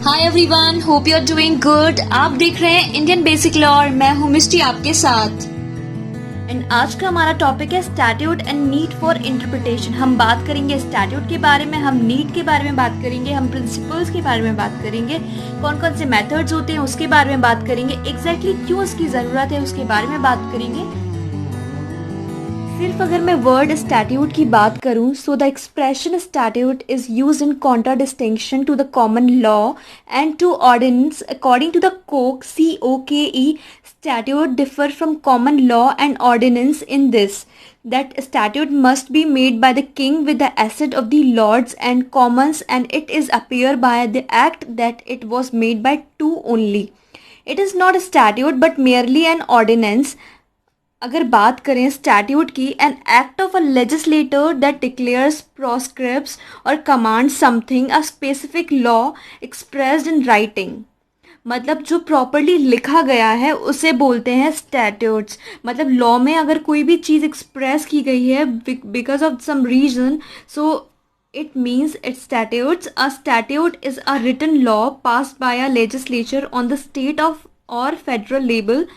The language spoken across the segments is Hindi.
Hi everyone, hope you are doing good. आप देख रहे हैं इंडियन बेसिक लॉ और मैं हूँ मिस्टी आपके साथ। एंड आज का हमारा टॉपिक है statute and need for interpretation. हम बात करेंगे स्टैट्यूट के बारे में, हम नीड के बारे में बात करेंगे, हम प्रिंसिपल्स के बारे में बात करेंगे, कौन कौन से मेथड्स होते हैं उसके बारे में बात करेंगे, एग्जैक्टली क्यों उसकी ज़रूरत है उसके बारे में बात करेंगे। सिर्फ अगर मैं वर्ड स्टैट्यूट की बात करूं, so the expression statute is used in contradistinction to the common law and to ordinance according to the Coke COKE. Statute differ from common law and ordinance in this, that statute must be made by the king with the assent of the lords and commons, and it is appear by the act that it was made by two only. It is not a statute but merely an ordinance. अगर बात करें स्टैट्यूट की, an act of a legislator that declares, proscribes और command something a specific law expressed in writing. मतलब जो प्रॉपरली लिखा गया है उसे बोलते हैं स्टैट्यूट्स। मतलब लॉ में अगर कोई भी चीज़ एक्सप्रेस की गई है because of some reason, so it means its statutes. A statute is a written law passed by a legislature on the state of or federal level.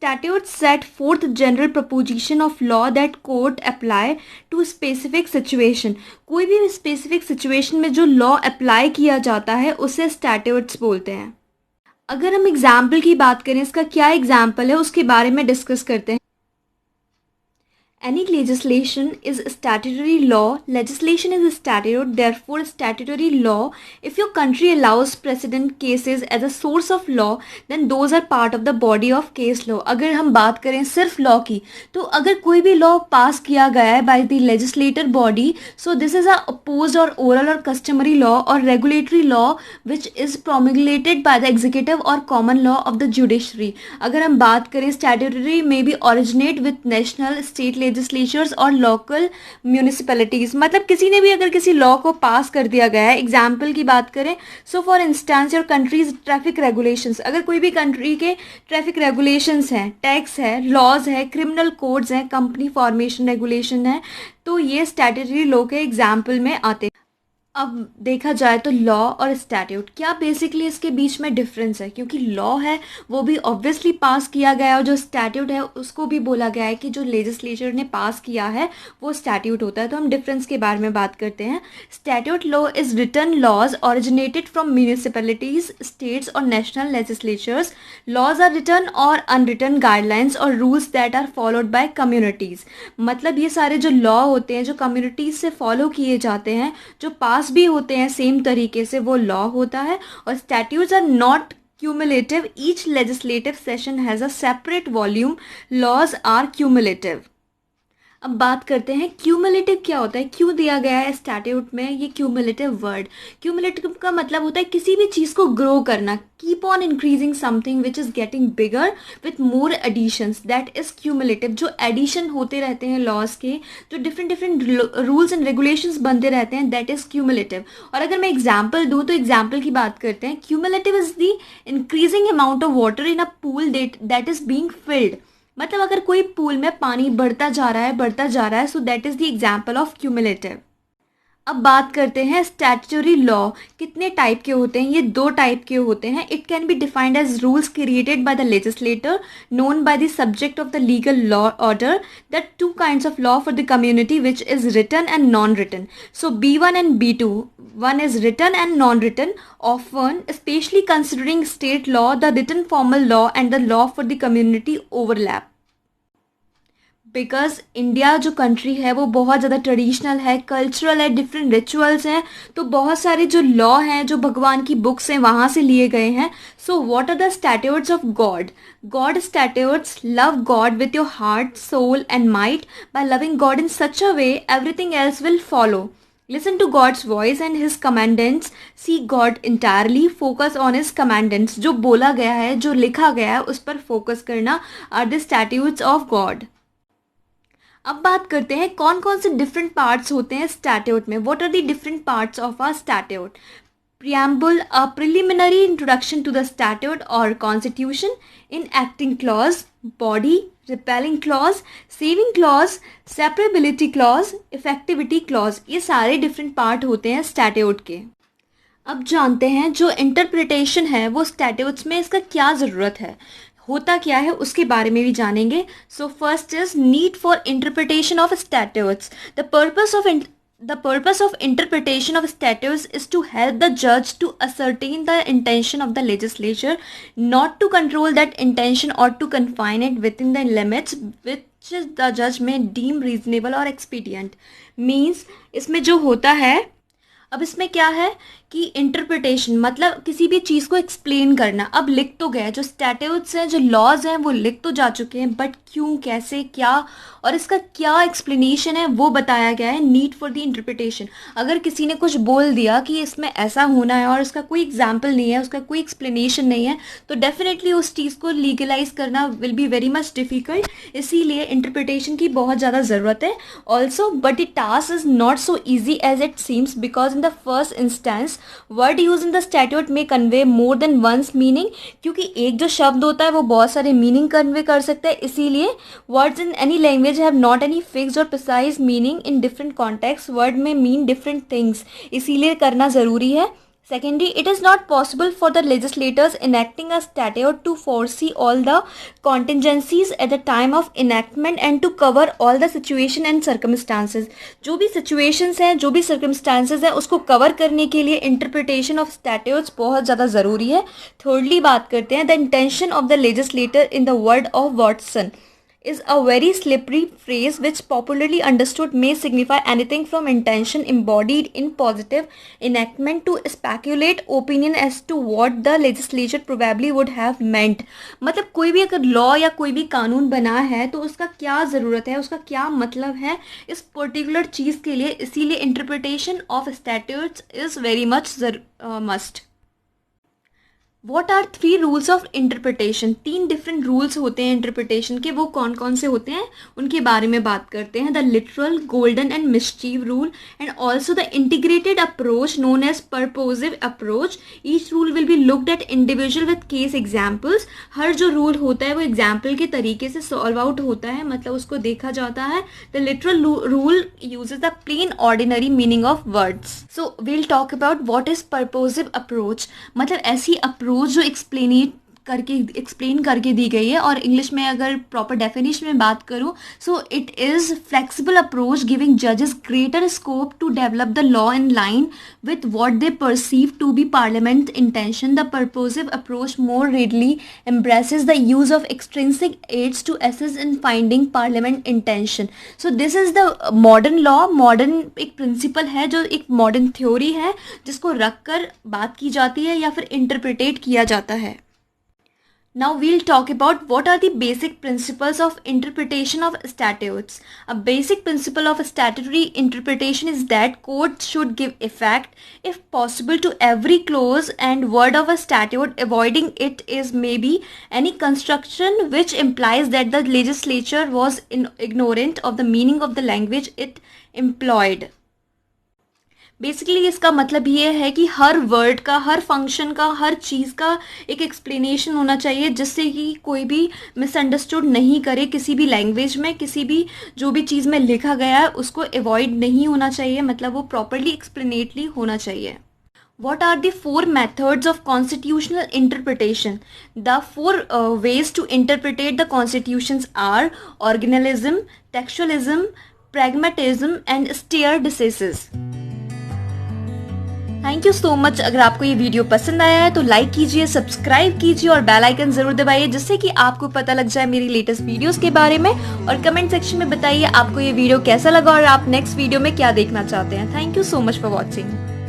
Statutes set forth general proposition of law that court apply to specific situation. कोई भी specific situation में जो law apply किया जाता है उसे statutes बोलते हैं। अगर हम एग्जाम्पल की बात करें, इसका क्या एग्जाम्पल है उसके बारे में डिस्कस करते हैं। Any legislation is statutory law. Legislation is a statute, therefore statutory law. If your country allows precedent cases as a source of law, then those are part of the body of case law. अगर हम बात करें सिर्फ लॉ की, तो अगर कोई भी लॉ पास किया गया है by the legislator body, so this is a opposed or oral or customary law or regulatory law which is promulgated by the executive or common law of the judiciary. अगर हम बात करें statutory may be originate with national, state legislatures और लोकल म्यूनिसिपैलिटीज़। मतलब किसी ने भी अगर किसी लॉ को पास कर दिया गया है, एग्जाम्पल की बात करें, so for instance your country's traffic regulations. अगर कोई भी कंट्री के ट्रैफिक रेगुलेशंस हैं, टैक्स है, लॉज है, क्रिमिनल कोड्स हैं, कंपनी फॉर्मेशन रेगुलेशन है, तो ये स्टैट्यूटरी लॉ के एग्जाम्पल में आते हैं। अब देखा जाए तो लॉ और स्टैट्यूट क्या बेसिकली इसके बीच में डिफरेंस है, क्योंकि लॉ है वो भी ऑब्वियसली पास किया गया और जो स्टैट्यूट है उसको भी बोला गया है कि जो लेजिस्लेचर ने पास किया है वो स्टैट्यूट होता है। तो हम डिफरेंस के बारे में बात करते हैं। Statute law is written laws originated from municipalities, states और national legislatures. Laws are written और अनरिटन गाइडलाइंस और rules that are followed by communities. मतलब ये सारे जो लॉ होते हैं जो कम्युनिटीज़ से फॉलो किए जाते हैं, जो पास भी होते हैं सेम तरीके से, वो लॉ होता है। और statutes are not cumulative, each legislative session has a separate volume, laws are cumulative. अब बात करते हैं क्यूमुलेटिव क्या होता है, क्यों दिया गया है स्टैट्यूट में ये क्यूमुलेटिव वर्ड। क्यूमुलेटिव का मतलब होता है किसी भी चीज़ को ग्रो करना, keep on increasing something which is getting bigger with more additions, that is cumulative. जो एडिशन होते रहते हैं लॉज के, जो डिफरेंट रूल्स एंड रेगुलेशंस बनते रहते हैं, दैट इज़ क्यूमुलेटिव। और अगर मैं एग्जाम्पल दूँ तो एग्जाम्पल की बात करते हैं। Cumulative is the increasing amount of water in a pool that is being field. मतलब अगर कोई पूल में पानी बढ़ता जा रहा है, so that is the example of cumulative. अब बात करते हैं स्टैट्यूटरी लॉ कितने टाइप के होते हैं। ये दो टाइप के होते हैं। It can be defined as rules created by the legislator known by the subject of the legal law order, that two kinds of law for the community which is written and non written. So B1 and B2, one is written and non-written. Often, especially considering state law, the written formal law and the law for the community overlap. Because India जो कंट्री है वो बहुत ज़्यादा ट्रेडिशनल है, कल्चरल है, डिफरेंट रिचुअल्स हैं, तो बहुत सारे जो लॉ हैं जो भगवान की बुक्स हैं वहाँ से लिए गए हैं। So what are the statutes of God? God statutes love God with your heart, soul and might. By loving God in such a way everything else will follow. Listen to God's voice and His commandments. Seek God entirely. Focus on His commandments. जो बोला गया है, जो लिखा गया है, उस पर फोकस करना are the statutes of God. अब बात करते हैं कौन कौन से डिफरेंट पार्ट्स होते हैं स्टैट्यूट में। What are the different parts of a statute? Preamble, a preliminary introduction to the statute or constitution. Enacting clause, body, repelling clause, saving clause, separability clause, effectivity clause। ये सारे डिफरेंट पार्ट होते हैं स्टैट्यूट के। अब जानते हैं जो इंटरप्रिटेशन है वो स्टैट्यूट्स में इसका क्या ज़रूरत है, होता क्या है उसके बारे में भी जानेंगे. So first is need for interpretation of statutes. The purpose of interpretation of statutes is to help the judge to ascertain the intention of the legislature, not to control that intention or to confine it within the limits which the judge may deem reasonable or expedient. Means इसमें जो होता है, अब इसमें क्या है कि इंटरप्रिटेशन मतलब किसी भी चीज़ को एक्सप्लेन करना. अब लिख तो गए, जो स्टैट्यूट्स हैं, जो लॉज हैं वो लिख तो जा चुके हैं, बट क्यों, कैसे, क्या और इसका क्या एक्सप्लेनेशन है वो बताया गया है. Need for the interpretation. अगर किसी ने कुछ बोल दिया कि इसमें ऐसा होना है और उसका कोई एग्जाम्पल नहीं है, उसका कोई एक्सप्लेनेशन नहीं है, तो डेफिनेटली उस चीज़ को लीगलाइज करना will be very much difficult. इसीलिए इंटरप्रिटेशन की बहुत ज़्यादा ज़रूरत है. Also but the task is not so easy as it seems, because in the first instance word use in the statute may convey more than once meaning. क्योंकि एक जो शब्द होता है वो बहुत सारे मीनिंग कन्वे कर सकता है. इसीलिए words in any language have not any fixed और precise meaning in different context. Word may mean different things, इसीलिए करना ज़रूरी है. Secondly, it is not possible for the legislators enacting a statute to foresee all the contingencies at the time of enactment and to cover all the situation and circumstances. जो भी situations हैं, जो भी circumstances हैं, उसको cover करने के लिए interpretation of statutes बहुत ज़्यादा ज़रूरी है. Thirdly, बात करते हैं the intention of the legislator in the word of Watson is a very slippery phrase which popularly understood may signify anything from intention embodied in positive enactment to speculate opinion as to what the legislature probably would have meant. मतलब कोई भी अगर लॉ या कोई भी कानून बना है तो उसका क्या ज़रूरत है, उसका क्या मतलब है इस पर्टिकुलर चीज़ के लिए. इसीलिए interpretation of statutes is very much must. What are 3 rules of interpretation. 3 different rules होते हैं इंटरप्रिटेशन के. वो कौन कौन से होते हैं उनके बारे में बात करते हैं. The literal, golden and mischief rule and also the integrated approach known as purposive approach. Each rule will be looked at individual with case examples. हर जो रूल होता है वो एग्जाम्पल के तरीके से सॉल्व आउट होता है, मतलब उसको देखा जाता है. The literal rule uses the plain ordinary meaning of words. So we'll talk about what is purposive approach. मतलब ऐसी अप्रोच जो एक्सप्लेन करके दी गई है. और इंग्लिश में अगर प्रॉपर डेफिनेशन में बात करूँ, so it is flexible approach giving जजेस greater scope to develop the law in line with what they perceive to be parliament intention. The purposive approach more readily embraces the use of extrinsic aids to assist in finding parliament intention. So this is the modern law. modern एक principle है जो एक modern theory है जिसको रख कर बात की जाती है या फिर interpretate किया जाता है. Now we'll talk about what are the basic principles of interpretation of statutes. A basic principle of statutory interpretation is that courts should give effect, if possible, to every clause and word of a statute. Avoiding it is maybe any construction which implies that the legislature was ignorant of the meaning of the language it employed. Basically इसका मतलब ये है कि हर वर्ड का, हर फंक्शन का, हर चीज़ का एक एक्सप्लेनेशन होना चाहिए जिससे कि कोई भी मिसअंडरस्टूड नहीं करे किसी भी लैंग्वेज में. किसी भी जो भी चीज़ में लिखा गया है उसको अवॉइड नहीं होना चाहिए, मतलब वो प्रॉपरली एक्सप्लेनेटली होना चाहिए. What are the 4 methods of constitutional interpretation? The 4 ways to interpret the constitutions are originalism, textualism, pragmatism and stare decisis. Thank you so much. अगर आपको ये वीडियो पसंद आया है तो लाइक कीजिए, सब्सक्राइब कीजिए और बेल आइकन ज़रूर दबाइए जिससे कि आपको पता लग जाए मेरी लेटेस्ट वीडियोस के बारे में. और कमेंट सेक्शन में बताइए आपको ये वीडियो कैसा लगा और आप नेक्स्ट वीडियो में क्या देखना चाहते हैं. Thank you so much for watching.